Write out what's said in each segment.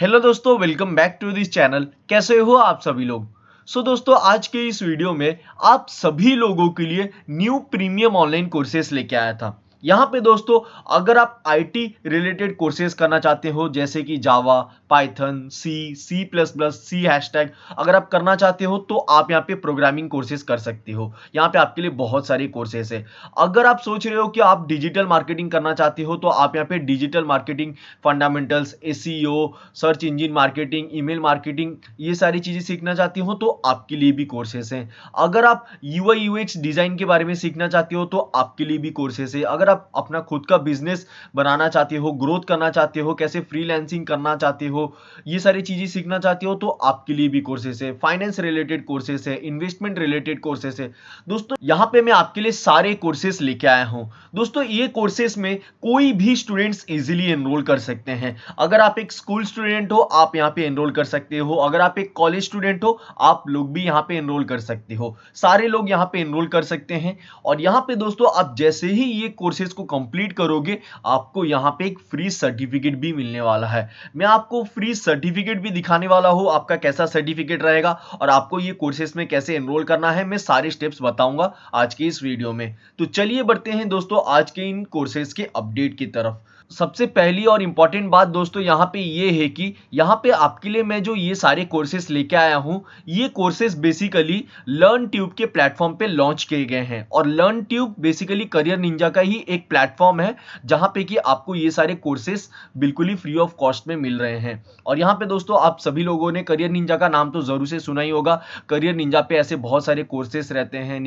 Hello दोस्तों, welcome back to this channel. कैसे हो आप सभी लोग। दोस्तों, आज के इस वीडियो में आप सभी लोगों के लिए न्यू प्रीमियम ऑनलाइन कोर्सेस लेके आया था। यहाँ पे दोस्तों, अगर आप आईटी रिलेटेड कोर्सेज करना चाहते हो जैसे कि जावा, पाइथन, सी प्लस प्लस, सी हैशटैग अगर आप करना चाहते हो तो आप यहाँ पे प्रोग्रामिंग कोर्सेज कर सकते हो। यहाँ पे आपके लिए बहुत सारे कोर्सेज है। अगर आप सोच रहे हो कि आप डिजिटल मार्केटिंग करना चाहते हो तो आप यहाँ पे digital marketing fundamentals, SEO, search engine marketing, email marketing, ये सारी चीजें सीखना चाहते हो तो आपके लिए भी कोर्सेस हैं। अगर आप यूआई यूएक्स डिजाइन के बारे में सीखना चाहते हो तो आपके लिए भी कोर्सेस है। अगर आप अपना खुद का बिजनेस बनाना चाहते हो, ग्रोथ करना चाहते हो, कैसे फ्रीलांसिंग करना चाहते हो, ये सारी चीजें सीखना चाहते हो तो आपके लिए भी कोर्सेस है। फाइनेंस रिलेटेड कोर्सेस है, इन्वेस्टमेंट रिलेटेड कोर्सेस है। दोस्तों, यहाँ पे मैं आपके लिए सारे कोर्सेस लेके आया हूं। दोस्तों, ये कोर्सेस में कोई भी स्टूडेंट्स इजीली एनरोल कर सकते हैं। अगर आप एक स्कूल स्टूडेंट हो आप यहाँ पे एनरोल कर सकते हो। अगर आप एक कॉलेज स्टूडेंट हो आप लोग भी यहाँ पे एनरोल कर सकते हो। सारे लोग यहाँ पे एनरोल कर सकते हैं। और यहाँ पे दोस्तों, आप जैसे ही ये कोर्सेज को कंप्लीट करोगे आपको यहाँ पे एक फ्री सर्टिफिकेट भी मिलने वाला है। मैं आपको फ्री सर्टिफिकेट भी दिखाने वाला हूँ, आपका कैसा सर्टिफिकेट रहेगा और आपको ये कोर्सेज में कैसे एनरोल करना है, मैं सारे स्टेप्स बताऊंगा आज के इस वीडियो में। तो चलिए बढ़ते हैं दोस्तों आज के इन कोर्सेज के अपडेट की तरफ। सबसे पहली और इंपॉर्टेंट बात दोस्तों यहाँ पे ये है कि यहाँ पे आपके लिए मैं जो ये सारे कोर्सेस लेके आया हूँ, ये कोर्सेस बेसिकली लर्न ट्यूब के प्लेटफॉर्म पे लॉन्च किए गए हैं। और learn tube basically career Ninja का ही एक प्लेटफॉर्म है जहाँ पे कि आपको ये सारे कोर्सेस बिल्कुल ही फ्री ऑफ कॉस्ट में मिल रहे हैं। और यहाँ पे दोस्तों, आप सभी लोगों ने करियर निंजा का नाम तो जरूर से सुना ही होगा। करियर निंजा पे ऐसे बहुत सारे कोर्सेस रहते हैं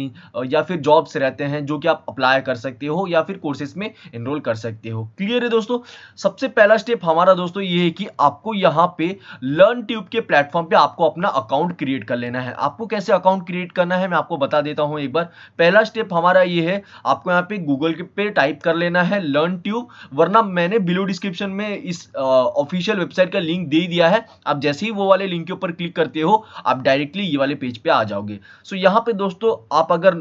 या फिर जॉब्स रहते हैं जो कि आप अप्लाई कर सकते हो या फिर कोर्सेस में एनरोल कर सकते हो। क्लियर है दोस्तों। सबसे पहला स्टेप हमारा दोस्तों ये है कि आपको यहां पे लर्न ट्यूब के प्लेटफॉर्म पे आपको अपना अकाउंट क्रिएट कर लेना है। आपको कैसे अकाउंट क्रिएट करना है मैं आपको बता देता हूं एक बार। पहला स्टेप हमारा ये है, आपको यहां पे गूगल पे टाइप कर लेना है लर्न ट्यूब, वरना मैंने बिलो डिस्क्रिप्शन में इस ऑफिशियल वेबसाइट का लिंक दे दिया है। आप जैसे ही वो वाले लिंक के ऊपर क्लिक करते हो आप डायरेक्टली ये वाले पेज पे आ जाओगे। यहां पे दोस्तों, आप अगर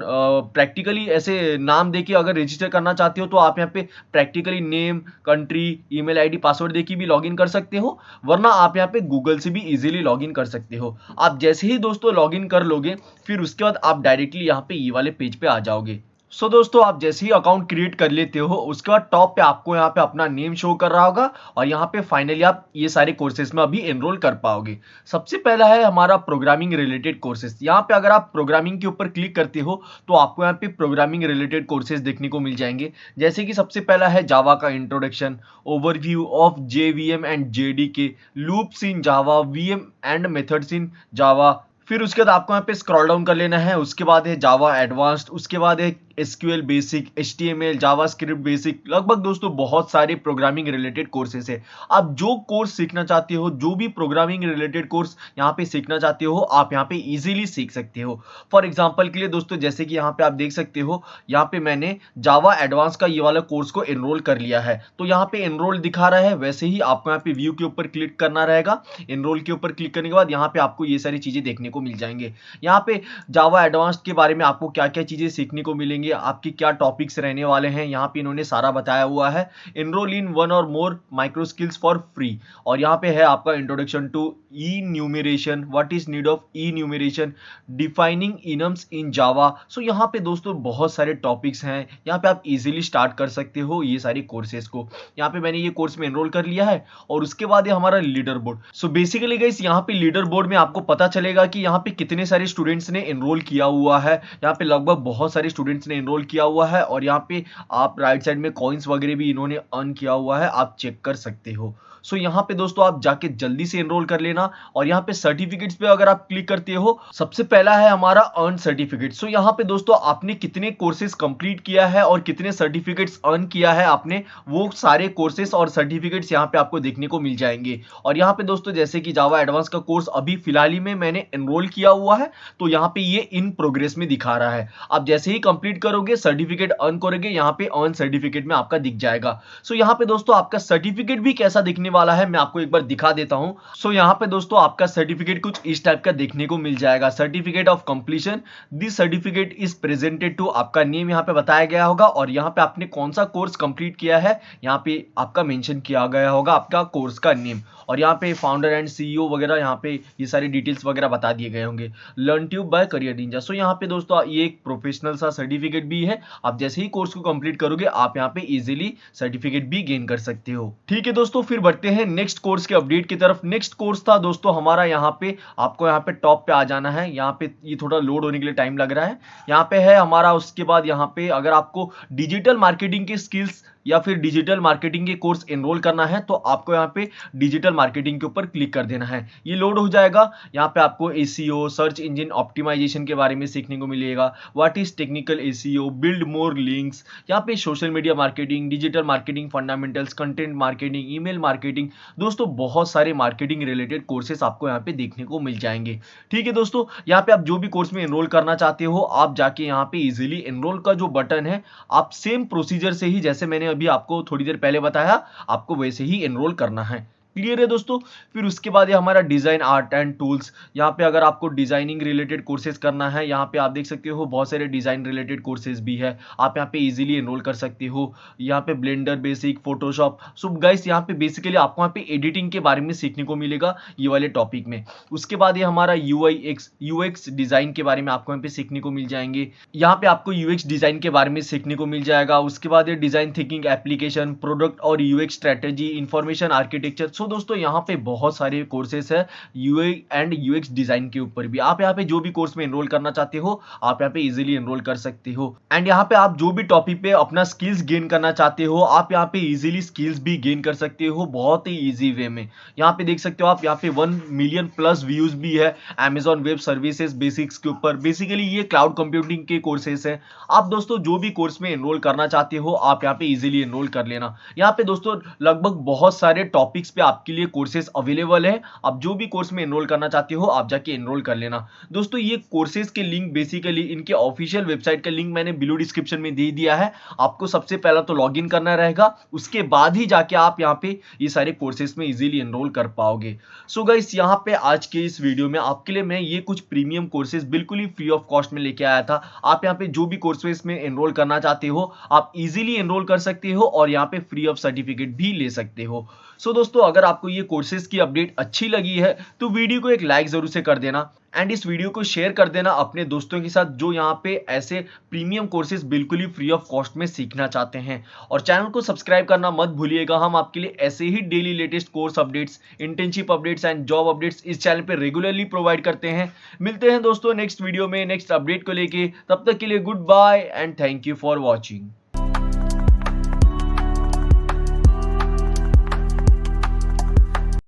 प्रैक्टिकली ऐसे नाम देके अगर रजिस्टर करना चाहते हो तो आप यहां पे practically name, country, email ID, password देके भी लॉगिन कर सकते हो, वरना आप यहां पे गूगल से भी इजीली लॉगिन कर सकते हो। आप जैसे ही दोस्तों लॉगिन कर लोगे फिर उसके बाद आप डायरेक्टली यहां पे ये वाले पेज पे आ जाओगे। दोस्तों, आप जैसे ही अकाउंट क्रिएट कर लेते हो उसके बाद टॉप पे आपको यहाँ पे अपना नेम शो कर रहा होगा और यहाँ पे फाइनली आप ये सारे कोर्सेज में अभी एनरोल कर पाओगे। सबसे पहला है हमारा प्रोग्रामिंग रिलेटेड कोर्सेज। यहाँ पे अगर आप प्रोग्रामिंग के ऊपर क्लिक करते हो तो आपको यहाँ पे प्रोग्रामिंग रिलेटेड कोर्सेज देखने को मिल जाएंगे। जैसे कि सबसे पहला है जावा का introduction, overview of JVM and JDK, loops in Java, VM and methods in Java. फिर उसके बाद आपको यहाँ पे स्क्रॉल डाउन कर लेना है। उसके बाद है जावा एडवांस्ड, उसके बाद है SQL basic, HTML, JavaScript basic. लगभग दोस्तों बहुत सारे प्रोग्रामिंग रिलेटेड कोर्सेस है। आप जो कोर्स सीखना चाहते हो, जो भी प्रोग्रामिंग रिलेटेड कोर्स यहाँ पे सीखना चाहते हो आप यहाँ पे इजीली सीख सकते हो। फॉर एग्जांपल के लिए दोस्तों, जैसे कि यहाँ पे आप देख सकते हो, यहाँ पे मैंने जावा एडवांस का ये वाला कोर्स को एनरोल कर लिया है। तो यहाँ पे एनरोल दिखा रहा है, वैसे ही आपको यहाँ पे व्यू के ऊपर क्लिक करना रहेगा। एनरोल के ऊपर क्लिक करने के बाद यहाँ पे आपको ये सारी चीजें देखने को मिल जाएंगे। यहाँ पे जावा एडवांस के बारे में आपको क्या क्या चीजें सीखने को मिलेंगी, आपके क्या टॉपिक्स रहने वाले हैं, यहाँ पे इन्होंने सारा बताया हुआ है। Enrol in one or more micro skills for free. और यहाँ पे है आपका introduction to enumeration, what is need of enumeration, defining enums in Java. यहाँ पे दोस्तों बहुत सारे टॉपिक्स हैं, यहाँ पे आप इजीली स्टार्ट कर सकते हो ये सारी कोर्सेज को। यहाँ पे मैंने ये कोर्स में एनरोल कर लिया है। और उसके बाद है हमारा लीडर बोर्ड। बेसिकली गाइस, यहाँ पे लीडर बोर्ड में आपको पता चलेगा कि यहाँ पे कितने सारे स्टूडेंट्स ने एनरोल किया हुआ है। यहाँ पे लगभग बहुत सारे स्टूडेंट्स ने एनरोल किया हुआ है और यहाँ पे आप राइट साइड में कॉइन्स वगैरह भी इन्होंने अर्न किया हुआ है, आप चेक कर सकते हो। यहाँ पे दोस्तों आप जाके जल्दी से एनरोल कर लेना। और यहाँ पे सर्टिफिकेट्स पे अगर आप क्लिक करते हो, सबसे पहला है हमारा अर्न सर्टिफिकेट। यहाँ पे दोस्तों आपने कितने कोर्सेज कंप्लीट किया है और कितने सर्टिफिकेट्स अर्न किया है आपने, वो सारे कोर्सेज और सर्टिफिकेट्स यहाँ पे आपको देखने को मिल जाएंगे। और यहाँ पे दोस्तों, जैसे कि जावा एडवांस का कोर्स अभी फिलहाल ही में मैंने एनरोल किया हुआ है तो यहाँ पे ये इन प्रोग्रेस में दिखा रहा है। आप जैसे ही कंप्लीट करोगे, सर्टिफिकेट अर्न करोगे, यहाँ पे अर्न सर्टिफिकेट में आपका दिख जाएगा। यहाँ पे दोस्तों आपका सर्टिफिकेट भी कैसा दिखने वाला है मैं आपको एक बार दिखा देता हूं। सो यहाँ पे दोस्तों आपका सर्टिफिकेट कुछ इस टाइप का देखने को मिल जाएगा, certificate of completion. This certificate is presented to, आपका नेम यहाँ पे बताया गया होगा और यहाँ पे आपने कौन सा कोर्स कंप्लीट किया है यहाँ पे आपका मेंशन किया गया होगा, आपका कोर्स का नेम। और यहाँ पे फाउंडर एंड सीईओ वगैरह यहाँ पे ये सारी डिटेल्स वगैरह बता दिए गए होंगे। Learn Tube by Career Ninja. So यहाँ पे दोस्तों ये एक प्रोफेशनल सा सर्टिफिकेट भी है, आप जैसे ही कोर्स को कंप्लीट करोगे आप यहाँ पे इजीली सर्टिफिकेट भी गेन कर सकते हो। ठीक है दोस्तों, फिर बढ़ते हैं नेक्स्ट कोर्स के अपडेट की तरफ। नेक्स्ट कोर्स था दोस्तों हमारा, यहाँ पे आपको यहाँ पे टॉप पे आ जाना है। यहाँ पे ये थोड़ा लोड होने के लिए टाइम लग रहा है। यहाँ पे है हमारा, उसके बाद यहाँ पे अगर आपको डिजिटल मार्केटिंग के स्किल्स या फिर डिजिटल मार्केटिंग के कोर्स एनरोल करना है तो आपको यहाँ पे डिजिटल मार्केटिंग के ऊपर क्लिक कर देना है। ये लोड हो जाएगा। यहाँ पे आपको एसईओ, सर्च इंजन ऑप्टिमाइजेशन के बारे में सीखने को मिलेगा। What is technical SEO, build more links, यहाँ पे social media marketing, digital marketing fundamentals, content marketing, email marketing. दोस्तों बहुत सारे मार्केटिंग रिलेटेड कोर्सेस आपको यहाँ पे देखने को मिल जाएंगे। ठीक है दोस्तों, यहाँ पे आप जो भी कोर्स में एनरोल करना चाहते हो आप जाके यहाँ पे इजीली एनरोल का जो बटन है, आप सेम प्रोसीजर से ही जैसे मैंने अभी आपको थोड़ी देर पहले बताया आपको वैसे ही एनरोल करना है। क्लियर है दोस्तों। फिर उसके बाद ये हमारा डिजाइन आर्ट एंड टूल्स। यहाँ पे अगर आपको डिजाइनिंग रिलेटेड कोर्सेज करना है, यहाँ पे आप देख सकते हो बहुत सारे डिजाइन रिलेटेड कोर्सेज भी है, आप यहाँ पे इजीली एनरोल कर सकते हो। यहाँ पे blender basic, Photoshop. So guys यहाँ पे बेसिकली आपको यहाँ पे एडिटिंग के बारे में सीखने को मिलेगा ये वाले टॉपिक में। उसके बाद ये हमारा यूएक्स डिजाइन के बारे में आपको यहाँ पे सीखने को मिल जाएंगे। यहाँ पे आपको यूएक्स डिजाइन के बारे में सीखने को मिल जाएगा। उसके बाद ये डिजाइन थिंकिंग, एप्लीकेशन, प्रोडक्ट और यूएक्स स्ट्रेटेजी, इंफॉर्मेशन आर्किटेक्चर। सो दोस्तों यहाँ पे बहुत सारे कोर्सेस है यूआई एंड यूएक्स डिजाइन के ऊपर भी। आप यहाँ पे जो भी कोर्स में एनरोल करना चाहते हो आप यहाँ पे इजीली एनरोल कर सकते हो। एंड यहाँ पे आप जो भी टॉपिक पे अपना स्किल्स गेन करना चाहते हो आप यहाँ पे इजीली स्किल्स भी गेन कर सकते हो बहुत ही इजी वे में। यहाँ पे देख सकते हो आप, यहाँ पे 1 मिलियन प्लस व्यूज भी है Amazon वेब सर्विसेज बेसिक्स के ऊपर। बेसिकली ये क्लाउड कंप्यूटिंग के कोर्सेस है। आप दोस्तों जो भी कोर्स में एनरोल करना चाहते हो आप यहाँ पे इजीली एनरोल कर लेना। यहाँ पे दोस्तों लगभग बहुत सारे टॉपिक्स पे आपके लिए कोर्सेज अवेलेबल है। आप जो भी कोर्स में एनरोल करना चाहते हो आप जाके एनरोल कर लेना। दोस्तों ये कोर्सेज के लिंक बेसिकली इनके ऑफिशियल वेबसाइट का लिंक मैंने बिलो डिस्क्रिप्शन में दे दिया है। आपको सबसे पहला तो लॉगिन करना रहेगा, उसके बाद ही जाके आप यहाँ पे ये सारे कोर्सेज में इजीली एनरोल कर पाओगे। सो गाइस यहाँ पे आज के इस वीडियो में आपके लिए मैं ये कुछ प्रीमियम कोर्सेज बिल्कुल ही फ्री ऑफ कॉस्ट में लेके आया था। आप यहाँ पे जो भी कोर्सेज में एनरोल करना चाहते हो आप इजीली एनरोल कर सकते हो और यहाँ पे फ्री ऑफ सर्टिफिकेट भी ले सकते हो। सो दोस्तों अगर आपको ये कोर्सेज की अपडेट अच्छी लगी है तो वीडियो को एक लाइक जरूर से कर देना एंड इस वीडियो को शेयर कर देना अपने दोस्तों के साथ जो यहाँ पे ऐसे प्रीमियम कोर्सेज बिल्कुल ही फ्री ऑफ कॉस्ट में सीखना चाहते हैं। और चैनल को सब्सक्राइब करना मत भूलिएगा, हम आपके लिए ऐसे ही daily latest course updates, internship updates and job updates इस चैनल पे रेगुलरली प्रोवाइड करते हैं। मिलते हैं दोस्तों नेक्स्ट वीडियो में नेक्स्ट अपडेट को लेके, तब तक के लिए good bye and thank you for watching.